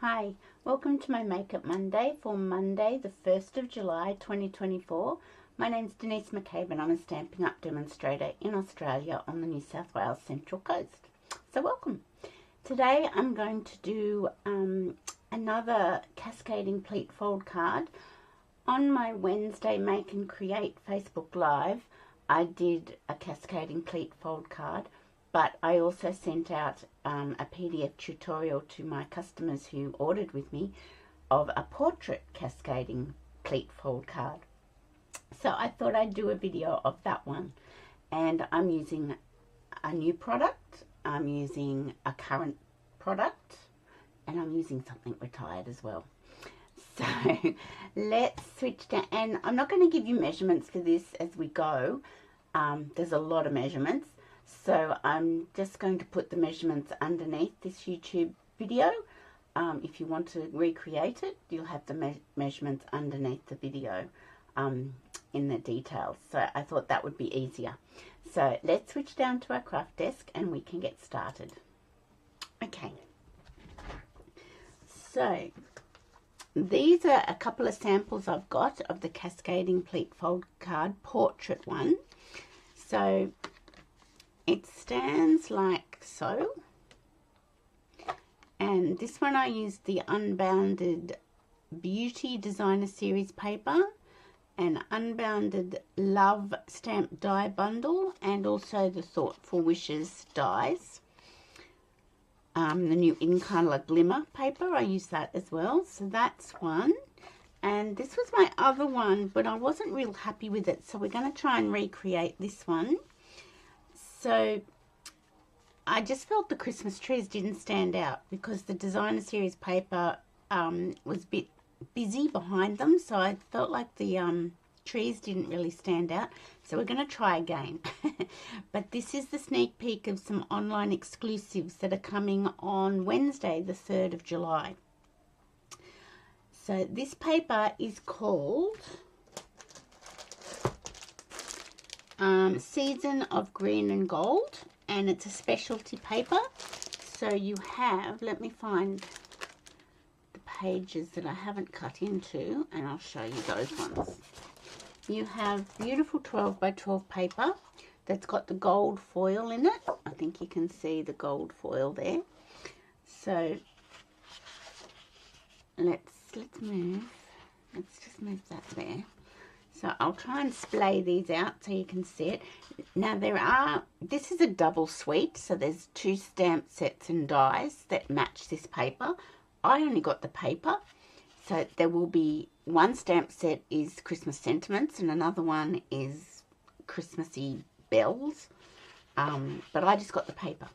Hi, welcome to my Makeup Monday for Monday the 1st of July 2024. My name's Denise McCabe and I'm a Stampin' Up! Demonstrator in Australia on the New South Wales Central Coast. So welcome. Today I'm going to do another Cascading Pleat fold card. On my Wednesday Make and Create Facebook Live, I did a Cascading Pleat fold card. But I also sent out a PDF tutorial to my customers who ordered with me of a portrait cascading pleat fold card. So I thought I'd do a video of that one. And I'm using a new product, I'm using a current product, and I'm using something retired as well. So let's switch to, and I'm not going to give you measurements for this as we go. There's a lot of measurements. So I'm just going to put the measurements underneath this YouTube video. If you want to recreate it, you'll have the measurements underneath the video in the details. So I thought that would be easier. So let's switch down to our craft desk and we can get started. Okay. So these are a couple of samples I've got of the Cascading Pleat fold card portrait one. So it stands like so, and this one I used the Unbounded Beauty Designer Series paper and Unbounded Love Stamp Die Bundle, and also the Thoughtful Wishes dies. The new In Color Glimmer paper, I used that as well, so that's one. And this was my other one, but I wasn't real happy with it, so we're going to try and recreate this one. So I just felt the Christmas trees didn't stand out because the Designer Series paper was a bit busy behind them. So I felt like the trees didn't really stand out. So we're going to try again. But this is the sneak peek of some online exclusives that are coming on Wednesday, the 3rd of July. So this paper is called Season of Green and Gold, and it's a specialty paper. So you have, let me find the pages that I haven't cut into and I'll show you those ones. You have beautiful 12 by 12 paper that's got the gold foil in it. I think you can see the gold foil there. So let's just move that there. So I'll try and splay these out so you can see it. Now this is a double suite, so there's 2 stamp sets and dies that match this paper. I only got the paper, so there will be one stamp set is Christmas sentiments and another one is Christmassy bells. But I just got the paper.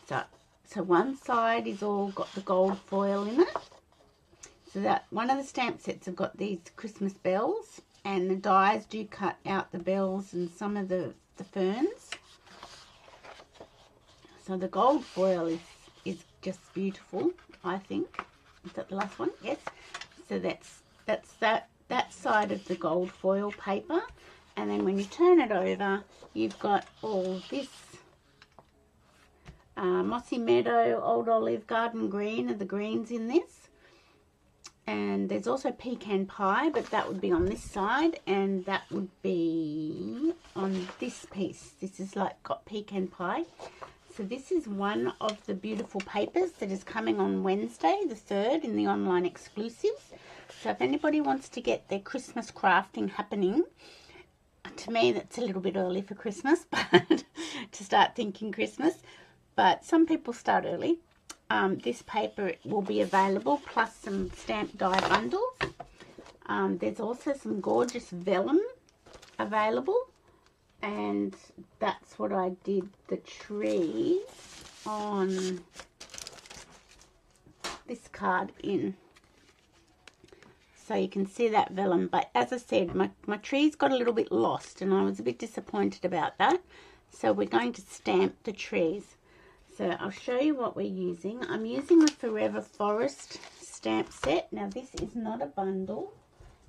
So one side is all got the gold foil in it. So that one of the stamp sets have got these Christmas bells. And the dies do cut out the bells and some of the ferns. So the gold foil is just beautiful, I think. Is that the last one? Yes. So that's that side of the gold foil paper. And then when you turn it over, you've got all this Mossy Meadow, Old Olive, Garden Green are the greens in this. And there's also pecan pie, but that would be on this side, and that would be on this piece. This is like got pecan pie. So this is one of the beautiful papers that is coming on Wednesday, the 3rd, in the online exclusives. So if anybody wants to get their Christmas crafting happening, to me that's a little bit early for Christmas, but to start thinking Christmas. But some people start early. This paper will be available, plus some stamp die bundles. There's also some gorgeous vellum available, and that's what I did the trees on this card in. so you can see that vellum. But as I said, my trees got a little bit lost and I was a bit disappointed about that. So we're going to stamp the trees. So I'll show you what we're using. I'm using the Forever Forest stamp set. Now this is not a bundle.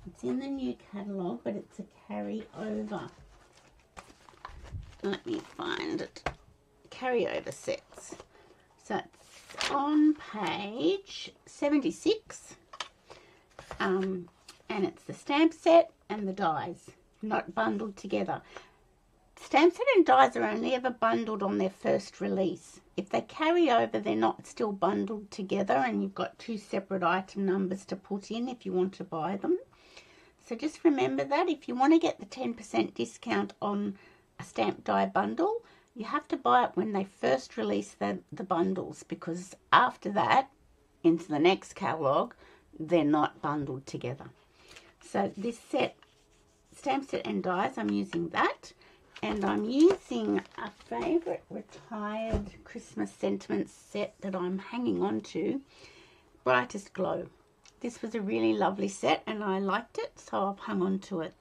It's in the new catalogue, but it's a carry over. Let me find it. Carry over sets. So it's on page 76. And it's the stamp set and the dies, not bundled together. Stamp set and dies are only ever bundled on their first release. If they carry over, they're not still bundled together, and you've got 2 separate item numbers to put in if you want to buy them. So just remember that if you want to get the 10% discount on a stamp die bundle, you have to buy it when they first release the bundles, because after that, into the next catalogue, they're not bundled together. So this set, stamp set and dies, I'm using that. And I'm using a favourite retired Christmas sentiment set that I'm hanging on to, Brightest Glow. This was a really lovely set and I liked it, so I've hung on to it.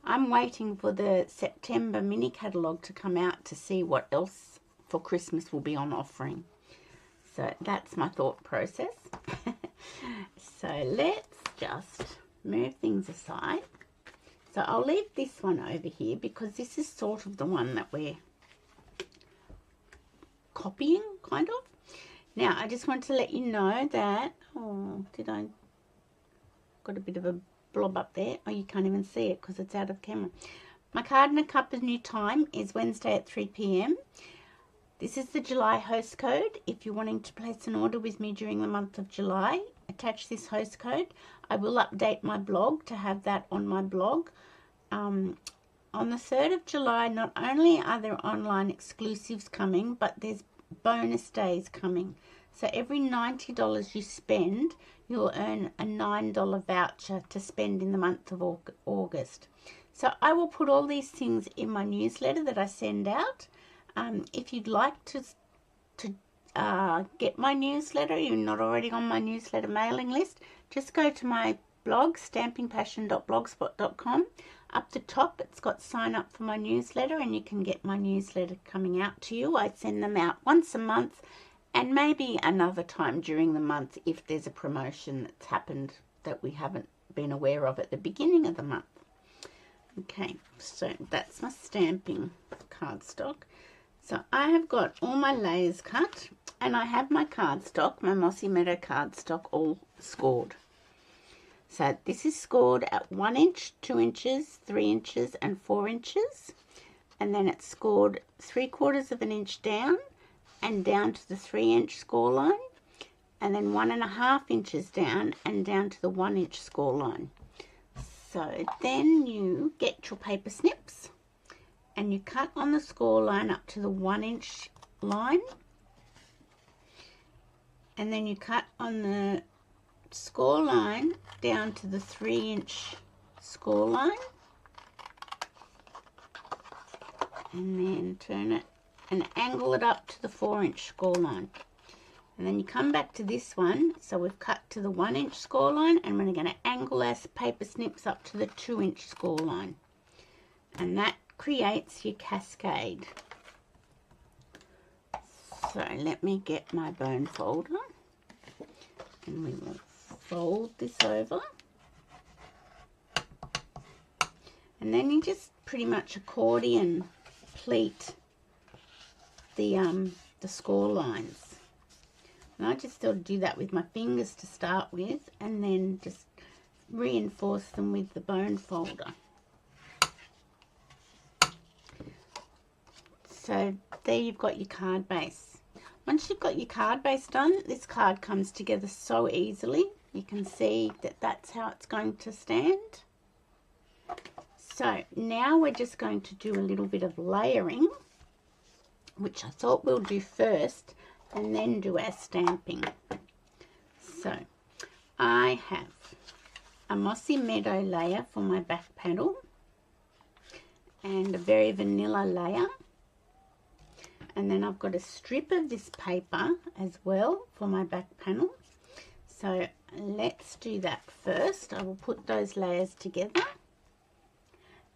I'm waiting for the September mini catalogue to come out to see what else for Christmas will be on offering. So that's my thought process. So let's just move things aside. So I'll leave this one over here because this is sort of the one that we're copying, kind of. Now, I just want to let you know that, oh, did I, got a bit of a blob up there. Oh, you can't even see it because it's out of camera. My Card in a Cup's new time is Wednesday at 3 p.m. This is the July host code. If you're wanting to place an order with me during the month of July, attach this host code. I will update my blog to have that on my blog. On the 3rd of July, not only are there online exclusives coming, but there's bonus days coming. So every $90 you spend, you'll earn a $9 voucher to spend in the month of August. So I will put all these things in my newsletter that I send out. If you'd like to get my newsletter, you're not already on my newsletter mailing list, just go to my blog, stampingpassion.blogspot.com. Up the top, it's got sign up for my newsletter, and you can get my newsletter coming out to you. I send them out once a month and maybe another time during the month if there's a promotion that's happened that we haven't been aware of at the beginning of the month. Okay, so that's my stamping cardstock. So I have got all my layers cut, and I have my cardstock, my Mossy Meadow cardstock, all scored. So this is scored at 1 inch, 2 inches, 3 inches and 4 inches. And then it's scored 3/4 of an inch down and down to the 3-inch score line. And then 1.5 inches down and down to the 1-inch score line. So then you get your paper snips and you cut on the score line up to the 1-inch line. And then you cut on the score line down to the 3-inch score line, and then turn it and angle it up to the 4-inch score line, and then you come back to this one. So we've cut to the 1-inch score line, and we're going to angle our paper snips up to the 2-inch score line, and that creates your cascade. So let me get my bone folder and we will fold this over, and then you just pretty much accordion pleat the score lines. And I just sort of do that with my fingers to start with, and then just reinforce them with the bone folder. So there you've got your card base. Once you've got your card base done, this card comes together so easily. You can see that that's how it's going to stand. So now we're just going to do a little bit of layering, which I thought we'll do first and then do our stamping. So I have a Mossy Meadow layer for my back panel and a very vanilla layer. And then I've got a strip of this paper as well for my back panel. So let's do that first. I will put those layers together.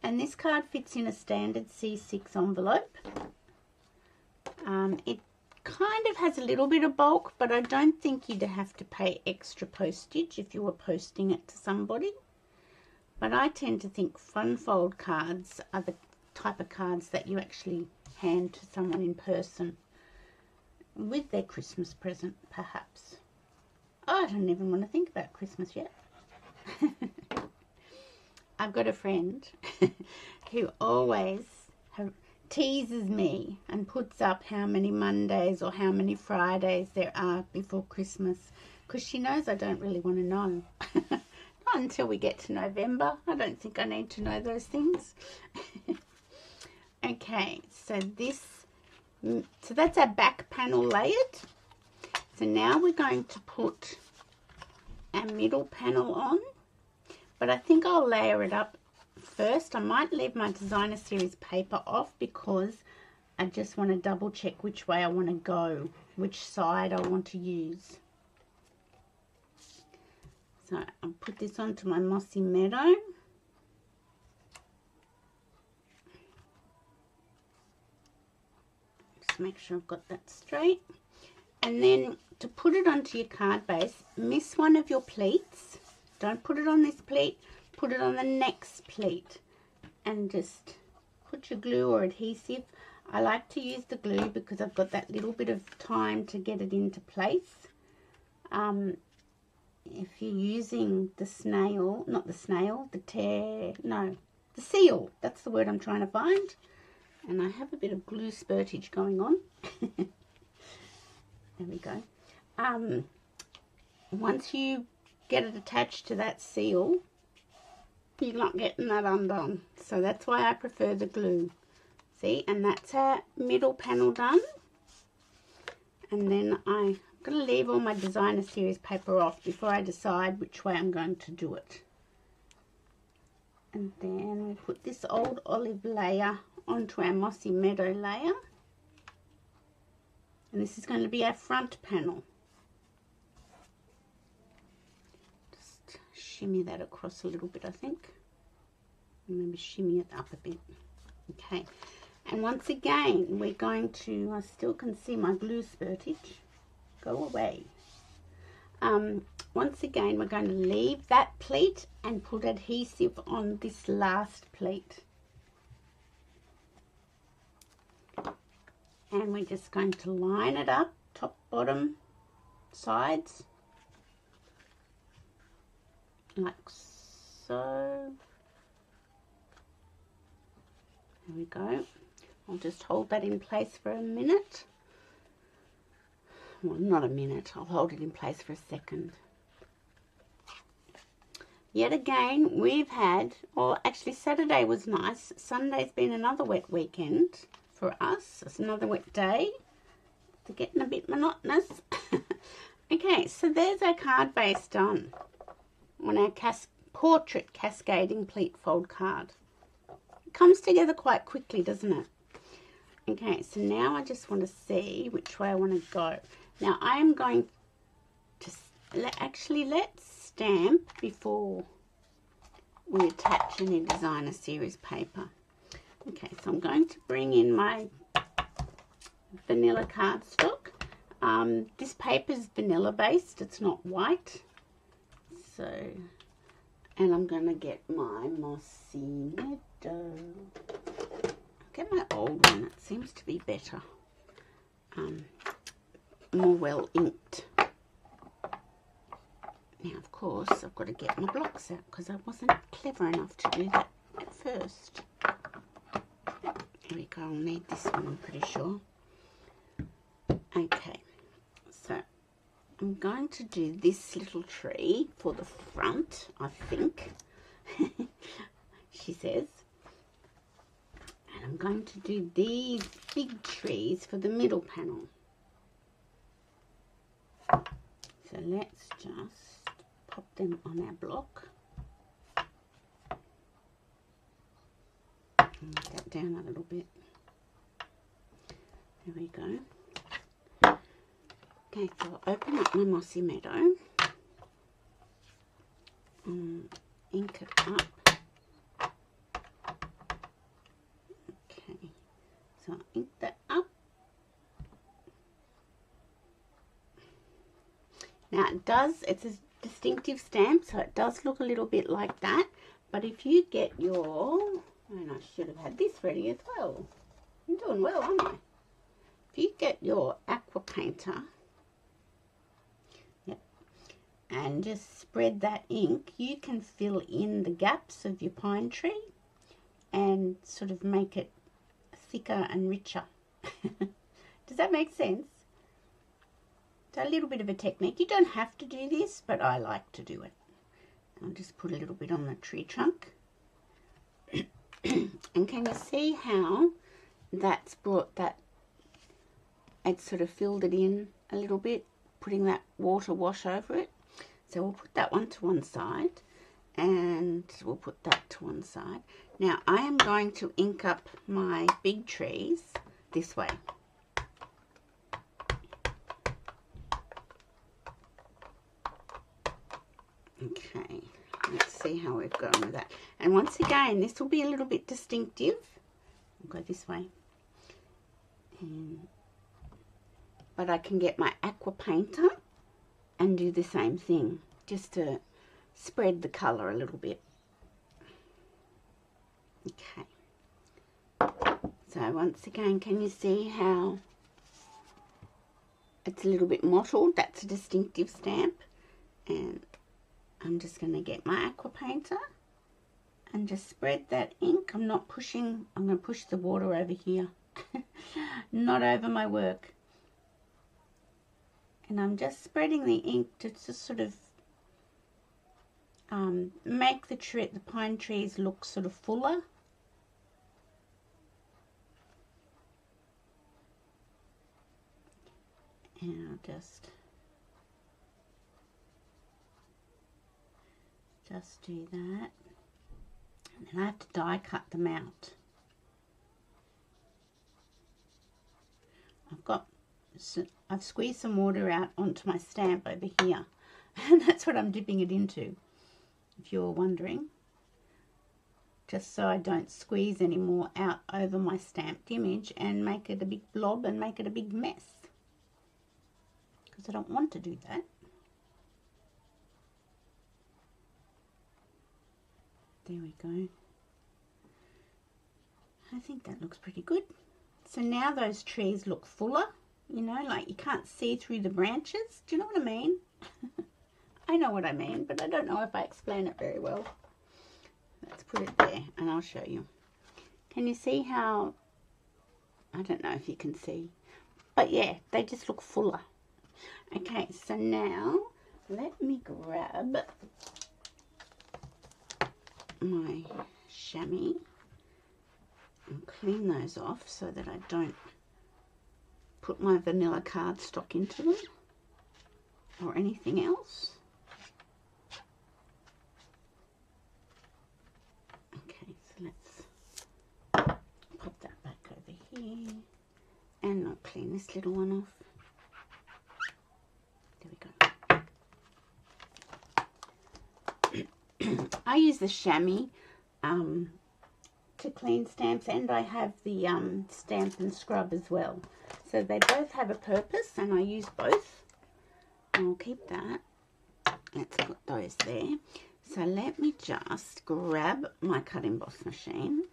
And this card fits in a standard C6 envelope. It kind of has a little bit of bulk, but I don't think you'd have to pay extra postage if you were posting it to somebody. But I tend to think fun fold cards are the type of cards that you actually hand to someone in person with their Christmas present, perhaps. Oh, I don't even want to think about Christmas yet. I've got a friend who always teases me and puts up how many Mondays or how many Fridays there are before Christmas, because she knows I don't really want to know. Not until we get to November. I don't think I need to know those things. Okay, so that's our back panel layered. So now we're going to put our middle panel on, but I think I'll layer it up first. I might leave my designer series paper off because I just want to double check which way I want to go, which side I want to use. So I'll put this onto my mossy meadow. Just make sure I've got that straight. And then to put it onto your card base, miss one of your pleats. Don't put it on this pleat, put it on the next pleat. And just put your glue or adhesive. I like to use the glue because I've got that little bit of time to get it into place. If you're using the snail, not the snail, the seal, that's the word I'm trying to find. And I have a bit of glue spurtage going on. There we go. Once you get it attached to that seal, you're not getting that undone. So that's why I prefer the glue. See, and that's our middle panel done. And then I'm going to leave all my designer series paper off before I decide which way I'm going to do it. And then we put this old olive layer onto our mossy meadow layer. And this is going to be our front panel. Just shimmy that across a little bit, I think. And maybe shimmy it up a bit. Okay. And once again, we're going to, I still can see my glue spurtage. Go away. Once again, we're going to leave that pleat and put adhesive on this last pleat. And we're just going to line it up, top, bottom, sides, like so. There we go. I'll just hold that in place for a minute. Well, not a minute. I'll hold it in place for a second. Yet again, we've had, or actually Saturday was nice. Sunday's been another wet weekend for us. It's another wet day. It's getting a bit monotonous. Okay, so there's our card base done on our portrait cascading pleat fold card. It comes together quite quickly, doesn't it? Okay, so now I just want to see which way I want to go. Now I am going to let's stamp before we attach any designer series paper. Okay, so I'm going to bring in my vanilla cardstock. This paper is vanilla based, it's not white. So, and I'm going to get my mossy meadow. Get my old one, it seems to be better. More well inked. Now, of course, I've got to get my blocks out because I wasn't clever enough to do that at first. Here we go, I'll need this one, I'm pretty sure. Okay, so I'm going to do this little tree for the front, I think, she says. And I'm going to do these big trees for the middle panel. So let's just pop them on our block. Move that down a little bit. There we go. Okay, so I'll open up my mossy meadow. ink it up. Okay, so I'll ink that up. Now it's a distinctive stamp, so it does look a little bit like that. But if you get your, and I should have had this ready as well. I'm doing well, aren't I? If you get your aqua painter, yep, and just spread that ink, you can fill in the gaps of your pine tree and sort of make it thicker and richer. Does that make sense? So a little bit of a technique. You don't have to do this, but I like to do it. I'll just put a little bit on the tree trunk. And can you see how that's brought that, it's sort of filled it in a little bit, putting that water wash over it. So we'll put that one to one side, and we'll put that to one side. Now I am going to ink up my big trees this way. Okay, let's see how we've gone with that. And once again, this will be a little bit distinctive. I'll go this way. But I can get my aqua painter and do the same thing, just to spread the colour a little bit. Okay. So once again, can you see how it's a little bit mottled? That's a distinctive stamp. And I'm just going to get my aqua painter and just spread that ink. I'm not pushing, I'm going to push the water over here, not over my work. And I'm just spreading the ink to just sort of make the pine trees look sort of fuller. And I'll just do that, and then I have to die cut them out. I've squeezed some water out onto my stamp over here, and that's what I'm dipping it into, if you're wondering, just so I don't squeeze any more out over my stamped image and make it a big blob and make it a big mess, because I don't want to do that. There we go. I think that looks pretty good. So now those trees look fuller, you know, like you can't see through the branches. Do you know what I mean? I know what I mean, but I don't know if I explain it very well. Let's put it there and I'll show you. Can you see how, I don't know if you can see, but yeah, they just look fuller. Okay, so now let me grab my chamois and clean those off so that I don't put my vanilla cardstock into them or anything else. Okay, so let's pop that back over here, and I'll clean this little one off. There we go. I use the chamois to clean stamps, and I have the stamp and scrub as well. So they both have a purpose, and I use both. I'll keep that. Let's put those there. So let me just grab my cut emboss machine.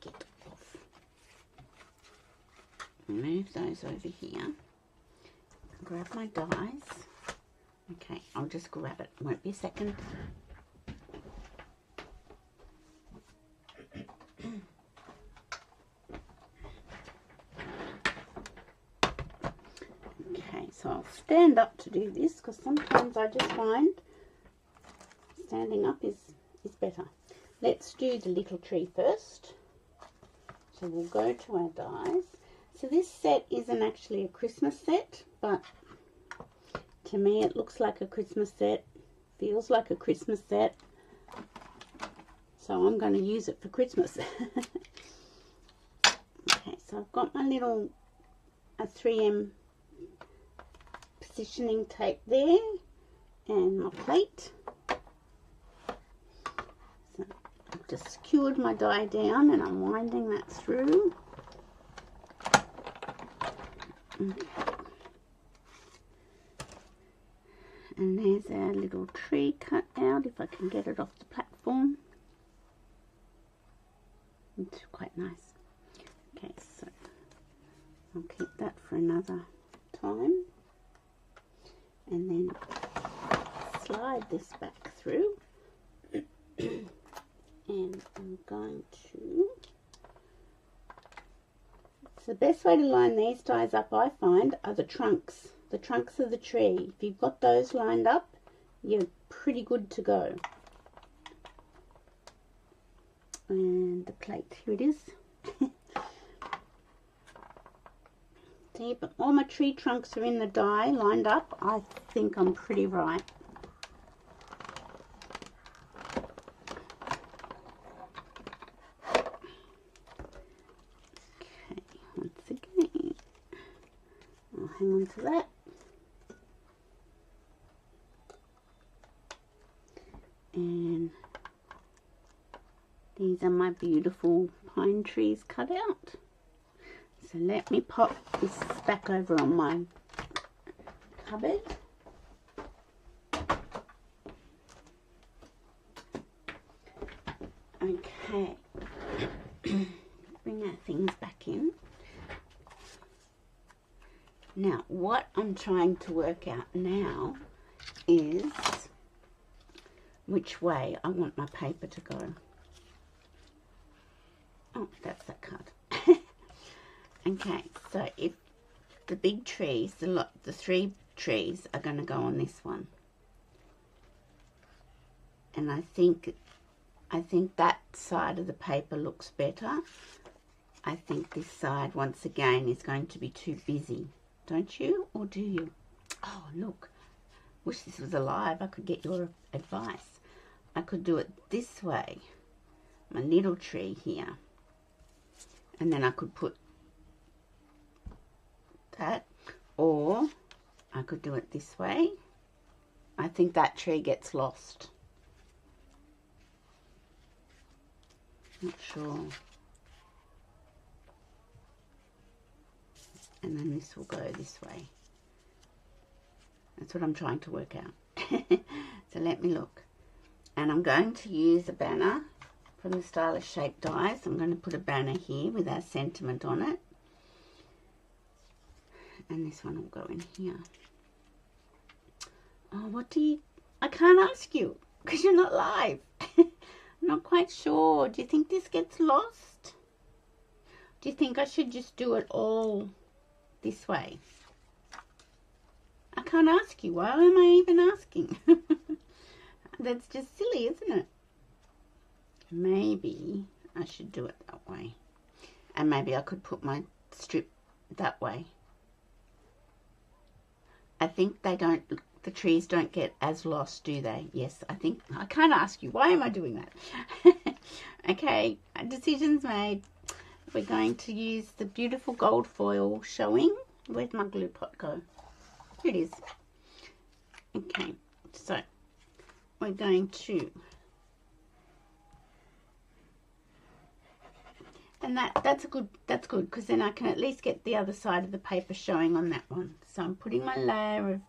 Get off. Move those over here. Grab my dies. Okay, I'll just grab it. Won't be a second. Okay, so I'll stand up to do this, because sometimes I just find standing up is better. Let's do the little tree first. So we'll go to our dies. So this set isn't actually a Christmas set, but to me it looks like a Christmas set, feels like a Christmas set, so I'm going to use it for Christmas. Okay, so I've got my little 3M positioning tape there, and my plate, just secured my die down and I'm winding that through. And there's our little tree cut out, if I can get it off the platform. It's quite nice. Okay, so I'll keep that for another time. And then slide this back through. And I'm going to... So the best way to line these dies up, I find, are the trunks of the tree. If you've got those lined up, you're pretty good to go. And the plate, here it is. See, but all my tree trunks are in the die lined up. I think I'm pretty right. Okay, once again, I'll hang on to that. And these are my beautiful pine trees cut out. So let me pop this back over on my cupboard. Okay, bring our things back in. Now, what I'm trying to work out now is which way I want my paper to go. Oh, that's that card. Okay, so if the big trees, the 3 trees are going to go on this one. And I think that side of the paper looks better. I think this side, once again, is going to be too busy. Don't you? Or do you? Oh, look. Wish this was alive. I could get your advice. I could do it this way. My little tree here. And then I could put that. Or I could do it this way. I think that tree gets lost. Not sure. And then this will go this way. That's what I'm trying to work out. So let me look. And I'm going to use a banner from the Stylish Shape dies. I'm going to put a banner here with our sentiment on it. And this one will go in here. Oh, what do you... I can't ask you because you're not live. I'm not quite sure. Do you think this gets lost? Do you think I should just do it all this way? I can't ask you. Why am I even asking? That's just silly, isn't it? Maybe I should do it that way. And maybe I could put my strip that way. I think they don't, the trees don't get as lost, do they? Yes, I think, I can't ask you. Why am I doing that? Okay, decisions made. We're going to use the beautiful gold foil showing. Where'd my glue pot go? Here it is. Okay, so we're going to, and that's good because then I can at least get the other side of the paper showing on that one. So I'm putting my layer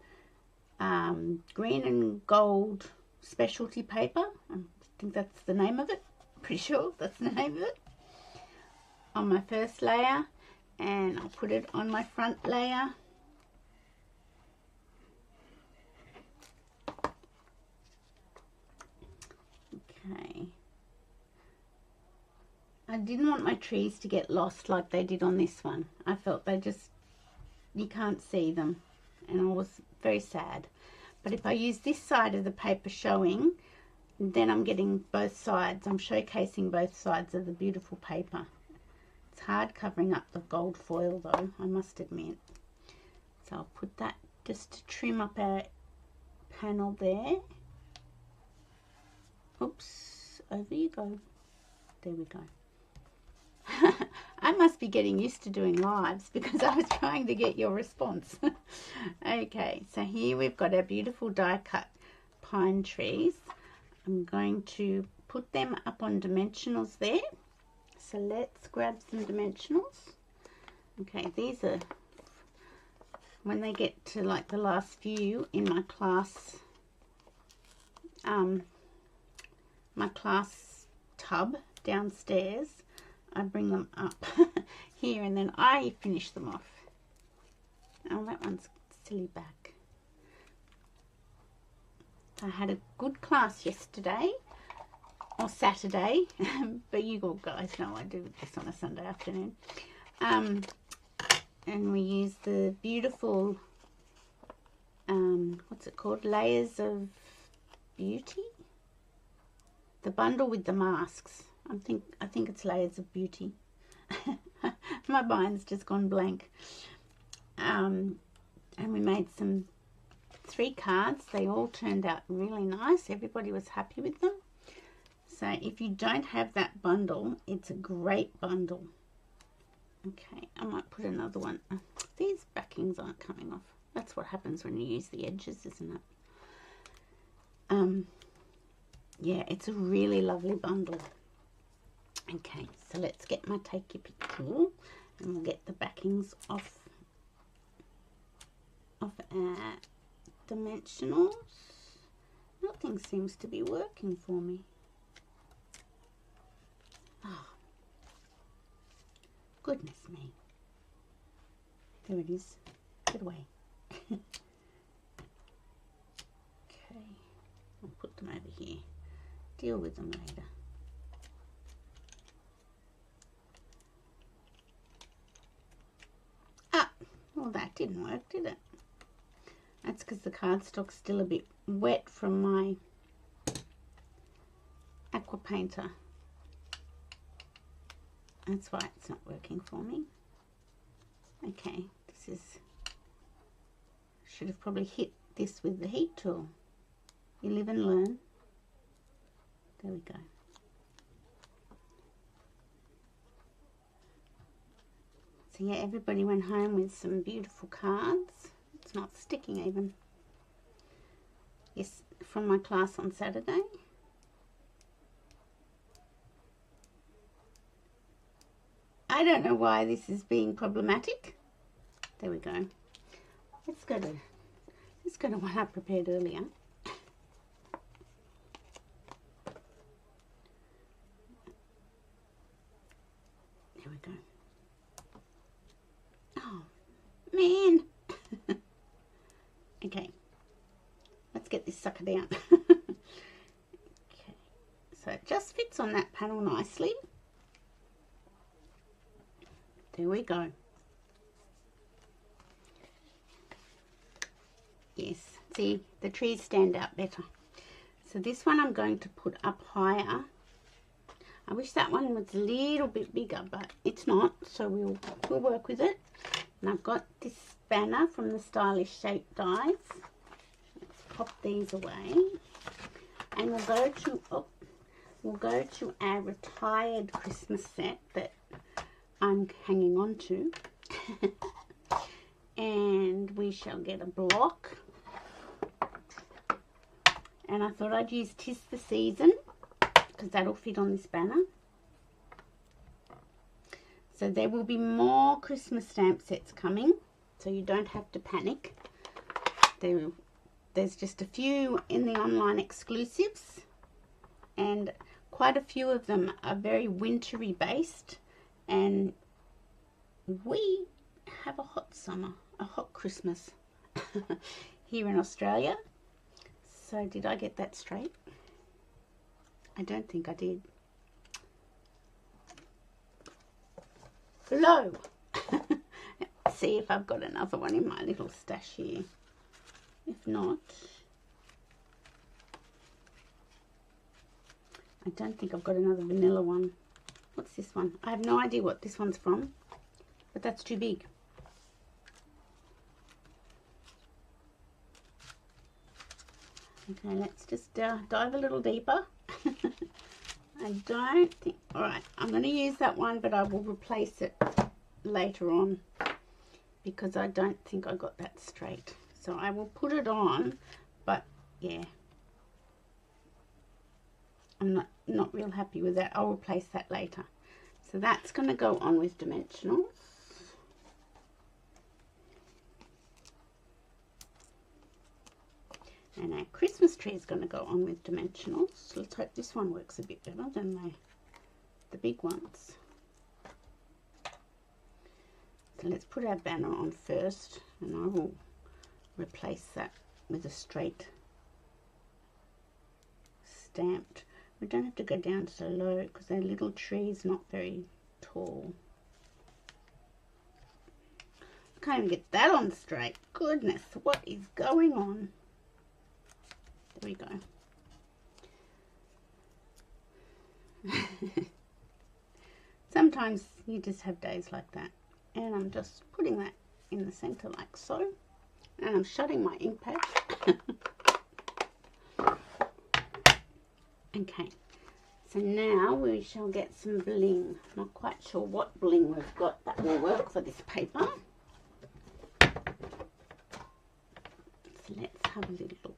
of green and gold specialty paper. I think that's the name of it. Pretty sure that's the name of it. On my first layer, and I'll put it on my front layer. Okay. I didn't want my trees to get lost like they did on this one. I felt they just, you can't see them, and I was very sad. But if I use this side of the paper showing, then I'm getting both sides. I'm showcasing both sides of the beautiful paper. It's hard covering up the gold foil though, I must admit. So I'll put that just to trim up our panel there. Oops, over you go. There we go. I must be getting used to doing lives because I was trying to get your response. Okay, so here we've got our beautiful die cut pine trees. I'm going to put them up on dimensionals there. So let's grab some dimensionals. Okay, these are, when they get to like the last few in my class, tub downstairs, I bring them up here and then I finish them off. Oh, that one's silly back. I had a good class yesterday, or Saturday, but you guys know I do this on a Sunday afternoon. And we use the beautiful, what's it called? Layers of Beauty? The bundle with the masks. I think it's Layers of Beauty. My mind's just gone blank. And we made 3 cards. They all turned out really nice. Everybody was happy with them. So if you don't have that bundle, it's a great bundle. Okay, I might put another one. These backings aren't coming off. That's what happens when you use the edges, isn't it? Yeah, it's a really lovely bundle. Okay, so let's get my Take Your Pick tool and we'll get the backings off our dimensionals. Nothing seems to be working for me. Oh, goodness me. There it is. Get away. Okay, I'll put them over here. Deal with them later. Ah, well that didn't work, did it? That's because the cardstock's still a bit wet from my aqua painter. That's why it's not working for me. Okay, this is, should have probably hit this with the heat tool. You live and learn. There we go. So yeah, everybody went home with some beautiful cards. It's not sticking even. Yes, from my class on Saturday. I don't know why this is being problematic. There we go. Let's go to one I prepared earlier. There we go. Oh, man. Okay. Let's get this sucker down. Okay. So it just fits on that panel nicely. There we go. Yes, see, the trees stand out better. So this one I'm going to put up higher. I wish that one was a little bit bigger, but it's not, so we'll work with it. And I've got this banner from the Stylish Shape Dies. Let's pop these away. And we'll go to our retired Christmas set that I'm hanging on to. And we shall get a block. And I thought I'd use 'Tis the Season, because that'll fit on this banner. So there will be more Christmas stamp sets coming, so you don't have to panic. There's just a few in the online exclusives, and quite a few of them are very wintry based, and we have a hot summer, a hot Christmas here in Australia. So did I get that straight? I don't think I did. Hello. Let's see if I've got another one in my little stash here. If not, I don't think I've got another vanilla one. What's this one? I have no idea what this one's from, but that's too big. Okay, let's just dive a little deeper. I don't think, alright, I'm going to use that one, but I will replace it later on because I don't think I got that straight. So I will put it on, but yeah. I'm not real happy with that. I'll replace that later. So that's going to go on with dimensionals. And our Christmas tree is going to go on with dimensionals. So let's hope this one works a bit better than the big ones. So let's put our banner on first, and I will replace that with a straight stamped. We don't have to go down so low because our little tree is not very tall. I can't even get that on straight. Goodness, what is going on? There we go. Sometimes you just have days like that. And I'm just putting that in the center like so. And I'm shutting my ink pad. Okay, so now we shall get some bling. Not quite sure what bling we've got that will work for this paper. So let's have a little look.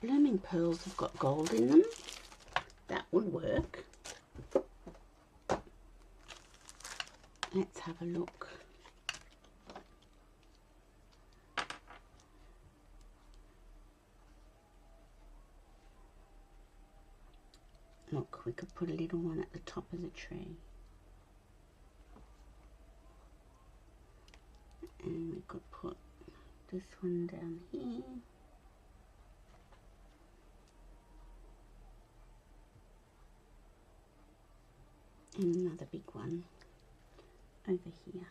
Blooming pearls have got gold in them. That would work. Let's have a look. Look, we could put a little one at the top of the tree. And we could put this one down here. And another big one over here.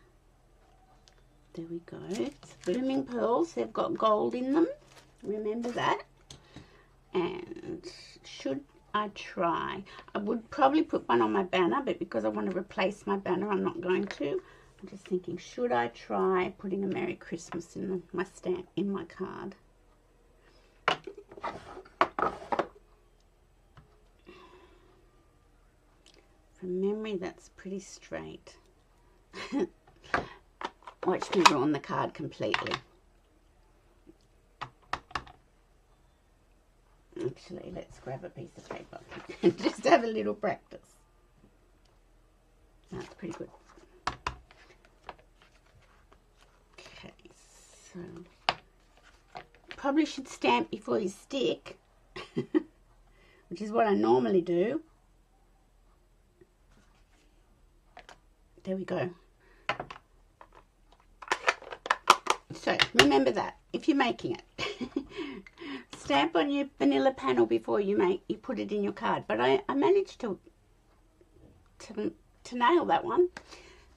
There we go. It's blooming pearls. They've got gold in them. Remember that. And should I try? I would probably put one on my banner, but because I want to replace my banner, I'm not going to. I'm just thinking, should I try putting a Merry Christmas in my stamp, in my card? From memory, that's pretty straight. Watch me ruin the card completely. Actually, let's grab a piece of paper and just have a little practice. That's pretty good. Okay, so probably should stamp before you stick, which is what I normally do. There we go. So remember that if you're making it, stamp on your vanilla panel before you put it in your card. But I managed to nail that one.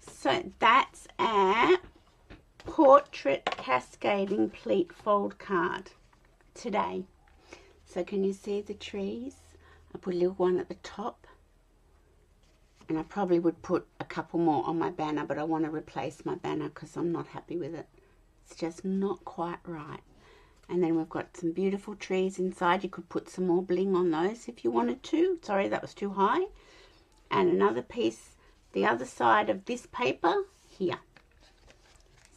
So that's our portrait cascading pleat fold card today. So can you see the trees? I put a little one at the top. And I probably would put a couple more on my banner, but I want to replace my banner because I'm not happy with it. It's just not quite right. And then we've got some beautiful trees inside. You could put some more bling on those if you wanted to. Sorry, that was too high. And another piece, the other side of this paper here.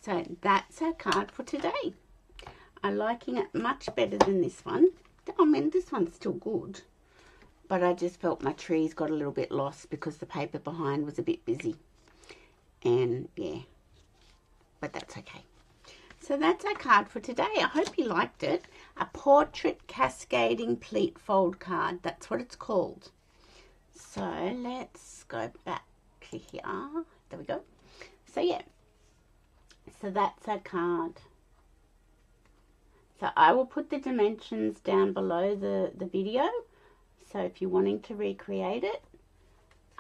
So that's our card for today. I'm liking it much better than this one. I mean, this one's still good. But I just felt my trees got a little bit lost because the paper behind was a bit busy. And yeah, but that's okay. So that's our card for today. I hope you liked it. A portrait cascading pleat fold card. That's what it's called. So let's go back to here. There we go. So yeah, so that's our card. So I will put the dimensions down below the video. So if you're wanting to recreate it,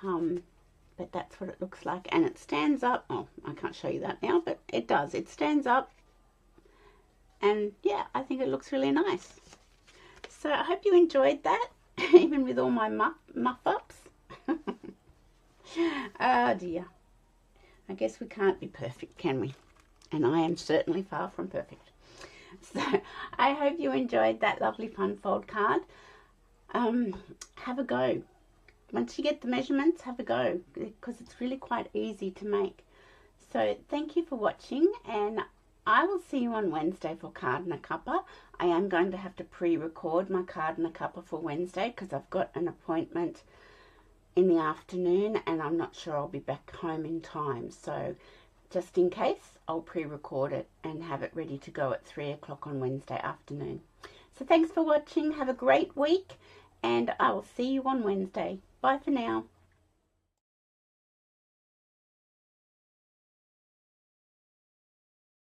but that's what it looks like. And it stands up. Oh, I can't show you that now, but it does. It stands up. And yeah, I think it looks really nice. So I hope you enjoyed that, even with all my muff-ups. Oh dear. I guess we can't be perfect, can we? And I am certainly far from perfect. So I hope you enjoyed that lovely fun fold card. Have a go. Once you get the measurements, have a go, because it's really quite easy to make. So thank you for watching, and I will see you on Wednesday for card and a cuppa. I am going to have to pre-record my card and a cuppa for Wednesday because I've got an appointment in the afternoon and I'm not sure I'll be back home in time. So just in case, I'll pre-record it and have it ready to go at 3 o'clock on Wednesday afternoon. So thanks for watching. Have a great week and I will see you on Wednesday. Bye for now.